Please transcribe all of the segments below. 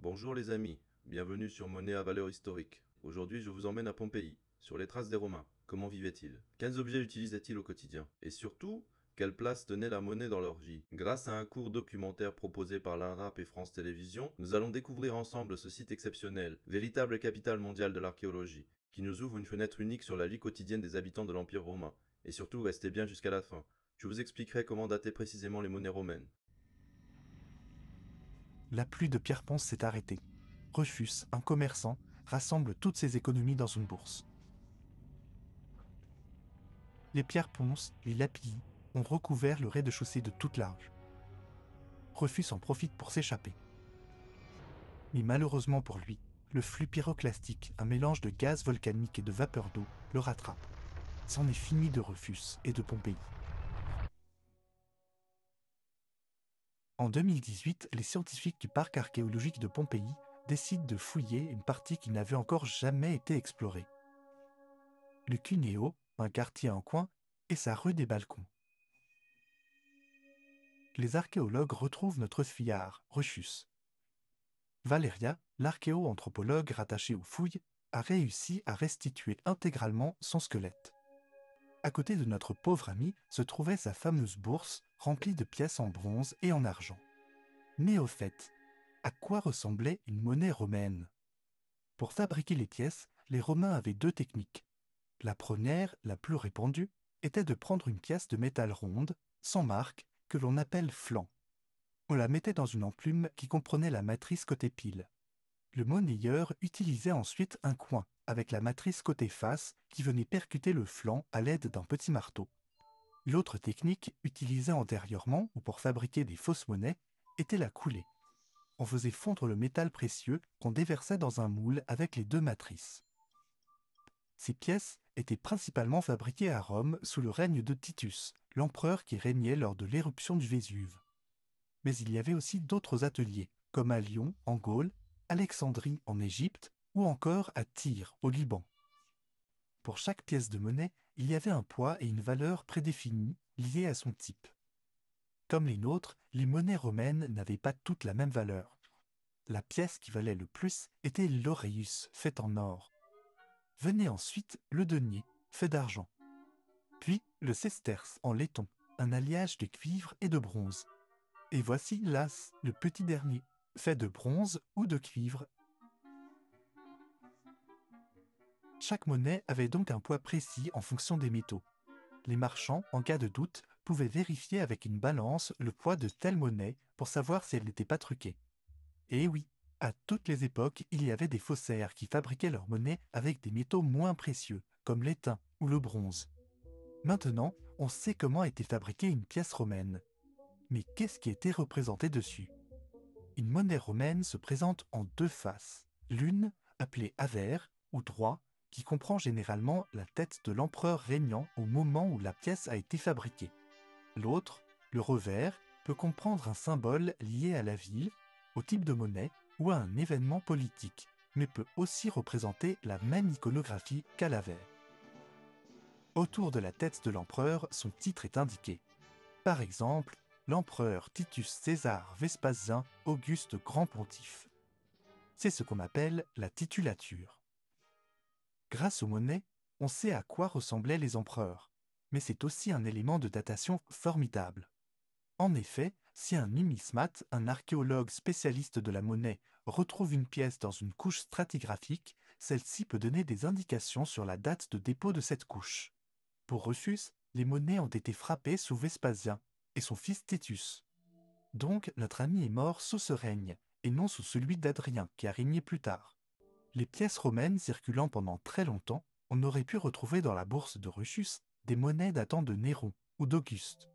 Bonjour les amis, bienvenue sur Monnaie à valeur historique. Aujourd'hui je vous emmène à Pompéi, sur les traces des Romains. Comment vivaient-ils? Quels objets utilisaient-ils au quotidien? Et surtout, quelle place tenait la monnaie dans leur vie? Grâce à un court documentaire proposé par l'INRAP et France Télévisions, nous allons découvrir ensemble ce site exceptionnel, véritable capitale mondiale de l'archéologie, qui nous ouvre une fenêtre unique sur la vie quotidienne des habitants de l'Empire romain. Et surtout, restez bien jusqu'à la fin. Je vous expliquerai comment dater précisément les monnaies romaines. La pluie de Pierre Ponce s'est arrêtée. Rufus, un commerçant, rassemble toutes ses économies dans une bourse. Les pierres ponces, les lapillis, ont recouvert le rez-de-chaussée de toute large. Rufus en profite pour s'échapper. Mais malheureusement pour lui, le flux pyroclastique, un mélange de gaz volcanique et de vapeur d'eau, le rattrape. C'en est fini de Rufus et de Pompéi. En 2018, les scientifiques du parc archéologique de Pompéi décident de fouiller une partie qui n'avait encore jamais été explorée. Le Cuneo, un quartier en coin, et sa rue des Balcons. Les archéologues retrouvent notre fillard, Rufus. Valeria, l'archéo-anthropologue rattachée aux fouilles, a réussi à restituer intégralement son squelette. À côté de notre pauvre ami se trouvait sa fameuse bourse remplie de pièces en bronze et en argent. Mais au fait, à quoi ressemblait une monnaie romaine? Pour fabriquer les pièces, les Romains avaient deux techniques. La première, la plus répandue, était de prendre une pièce de métal ronde, sans marque, que l'on appelle flanc. On la mettait dans une enclume qui comprenait la matrice côté pile. Le monnayeur utilisait ensuite un coin, avec la matrice côté face, qui venait percuter le flanc à l'aide d'un petit marteau. L'autre technique, utilisée antérieurement ou pour fabriquer des fausses monnaies, était la coulée. On faisait fondre le métal précieux qu'on déversait dans un moule avec les deux matrices. Ces pièces étaient principalement fabriquées à Rome sous le règne de Titus, l'empereur qui régnait lors de l'éruption du Vésuve. Mais il y avait aussi d'autres ateliers, comme à Lyon, en Gaule, Alexandrie, en Égypte, ou encore à Tyr, au Liban. Pour chaque pièce de monnaie, il y avait un poids et une valeur prédéfinis liés à son type. Comme les nôtres, les monnaies romaines n'avaient pas toutes la même valeur. La pièce qui valait le plus était l'aureus, faite en or. Venait ensuite le denier, fait d'argent. Puis le sesterce en laiton, un alliage de cuivre et de bronze. Et voici l'as, le petit dernier, fait de bronze ou de cuivre. Chaque monnaie avait donc un poids précis en fonction des métaux. Les marchands, en cas de doute, pouvaient vérifier avec une balance le poids de telle monnaie pour savoir si elle n'était pas truquée. Et oui, à toutes les époques, il y avait des faussaires qui fabriquaient leur monnaie avec des métaux moins précieux, comme l'étain ou le bronze. Maintenant, on sait comment était fabriquée une pièce romaine. Mais qu'est-ce qui était représenté dessus? Une monnaie romaine se présente en deux faces. L'une, appelée avers, ou droit, qui comprend généralement la tête de l'empereur régnant au moment où la pièce a été fabriquée. L'autre, le revers, peut comprendre un symbole lié à la ville, au type de monnaie ou à un événement politique, mais peut aussi représenter la même iconographie qu'à l'avers. Autour de la tête de l'empereur, son titre est indiqué. Par exemple, l'empereur Titus César Vespasien Auguste Grand Pontife. C'est ce qu'on appelle la titulature. Grâce aux monnaies, on sait à quoi ressemblaient les empereurs, mais c'est aussi un élément de datation formidable. En effet, si un numismate, un archéologue spécialiste de la monnaie, retrouve une pièce dans une couche stratigraphique, celle-ci peut donner des indications sur la date de dépôt de cette couche. Pour Rufus, les monnaies ont été frappées sous Vespasien et son fils Titus. Donc, notre ami est mort sous ce règne, et non sous celui d'Adrien, qui a régné plus tard. Les pièces romaines circulant pendant très longtemps, on aurait pu retrouver dans la bourse de Rufus des monnaies datant de Néron ou d'Auguste.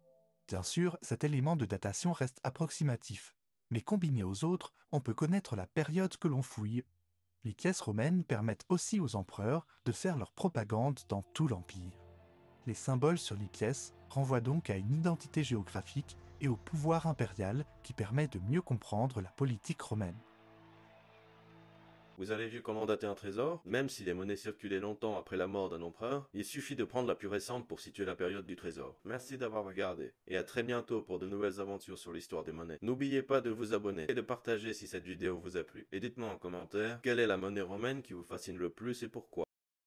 Bien sûr, cet élément de datation reste approximatif, mais combiné aux autres, on peut connaître la période que l'on fouille. Les pièces romaines permettent aussi aux empereurs de faire leur propagande dans tout l'Empire. Les symboles sur les pièces renvoient donc à une identité géographique et au pouvoir impérial qui permet de mieux comprendre la politique romaine. Vous avez vu comment dater un trésor? Même si les monnaies circulaient longtemps après la mort d'un empereur, il suffit de prendre la plus récente pour situer la période du trésor. Merci d'avoir regardé, et à très bientôt pour de nouvelles aventures sur l'histoire des monnaies. N'oubliez pas de vous abonner et de partager si cette vidéo vous a plu. Et dites-moi en commentaire, quelle est la monnaie romaine qui vous fascine le plus et pourquoi?